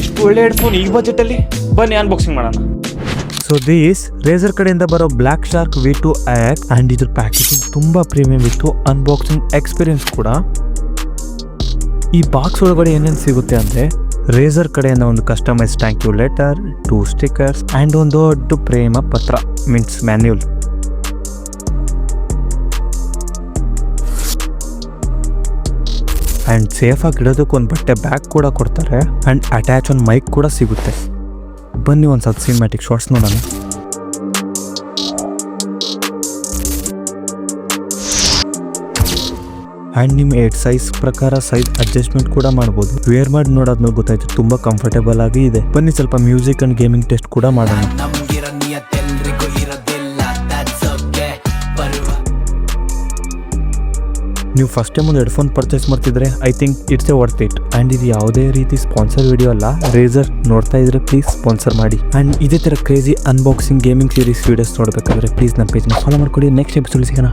ಇಷ್ಟು ಒಳ್ಳೆ ಹೆಡ್ಫೋನ್ ಈ ಬಜೆಟಲ್ಲಿ, ಬನ್ನಿ ಅನ್ಬಾಕ್ಸಿಂಗ್ ಮಾಡೋಣ. ಸೊ ದಿಸ್ ರೇಸರ್ ಕಡೆಯಿಂದ ಬರೋ black shark V2 X and ಇದ್ರ ಪ್ಯಾಕೇಜಿಂಗ್ ತುಂಬ ಪ್ರೀಮಿಯಂ ಇತ್ತು. ಅನ್ಬಾಕ್ಸಿಂಗ್ ಎಕ್ಸ್ಪೀರಿಯನ್ಸ್ ಕೂಡ. ಈ ಬಾಕ್ಸ್ ಒಳಗಡೆ ಏನೇನು ಸಿಗುತ್ತೆ ಅಂದರೆ ರೇಸರ್ ಕಡೆಯಿಂದ ಒಂದು customise thank you letter, 2 stickers and ಒಂದು ದೊಡ್ಡ ಪ್ರೇಮ ಪತ್ರ ಮೀನ್ಸ್ ಮ್ಯಾನ್ಯುಯಲ್. ಆ್ಯಂಡ್ ಸೇಫಾಗಿ ಇಡೋದಕ್ಕೆ ಒಂದು ಬಟ್ಟೆ ಬ್ಯಾಗ್ ಕೂಡ ಕೊಡ್ತಾರೆ ಆ್ಯಂಡ್ ಅಟ್ಯಾಚ್ ಒಂದು ಮೈಕ್ ಕೂಡ ಸಿಗುತ್ತೆ. ಬನ್ನಿ ಒಂದು ಸ್ವಲ್ಪ ಸಿನಿಮ್ಯಾಟಿಕ್ ಶಾರ್ಟ್ಸ್ ನೋಡೋಣ. ಆ್ಯಂಡ್ ನಿಮ್ಮ 8 ಸೈಜ್ ಪ್ರಕಾರ ಸೈಜ್ ಅಡ್ಜಸ್ಟ್ಮೆಂಟ್ ಕೂಡ ಮಾಡ್ಬೋದು. ವೇರ್ ಮಾಡಿ ನೋಡೋದ್ಮೇಲೆ ಗೊತ್ತಾಯ್ತು ತುಂಬ ಕಂಫರ್ಟೇಬಲ್ ಆಗಿ ಇದೆ. ಬನ್ನಿ ಸ್ವಲ್ಪ ಮ್ಯೂಸಿಕ್ ಆ್ಯಂಡ್ ಗೇಮಿಂಗ್ ಟೆಸ್ಟ್ ಕೂಡ ಮಾಡೋಣ. ನೀವು ಫಸ್ಟ್ ಟೈಮ್ ಒಂದು ಹೆಡ್ಫೋನ್ ಪರ್ಚೇಸ್ ಮಾಡ್ತಿದ್ರೆ I think it's A worth it. And ಇದು ಯಾವುದೇ ರೀತಿ ಸ್ಪಾನ್ಸರ್ ವಿಡಿಯೋ ಅಲ್ಲ. ರೇಸರ್ ನೋಡ್ತಾ ಇದ್ರೆ ಪ್ಲೀಸ್ ಸ್ಪಾನ್ಸರ್ ಮಾಡಿ. ಆ್ಯಂಡ್ ಇದೇ ಥರ crazy unboxing gaming series videos ನೋಡಬೇಕಾದ್ರೆ ಪ್ಲೀಸ್ ನಮ್ಮ ಪೇಜ್ನ ಫಾಲೋ ಮಾಡ್ಕೊಳ್ಳಿ. ನೆಕ್ಸ್ಟ್ ಎಪಿಸೋಡ್ ಸಿಗೋಣ.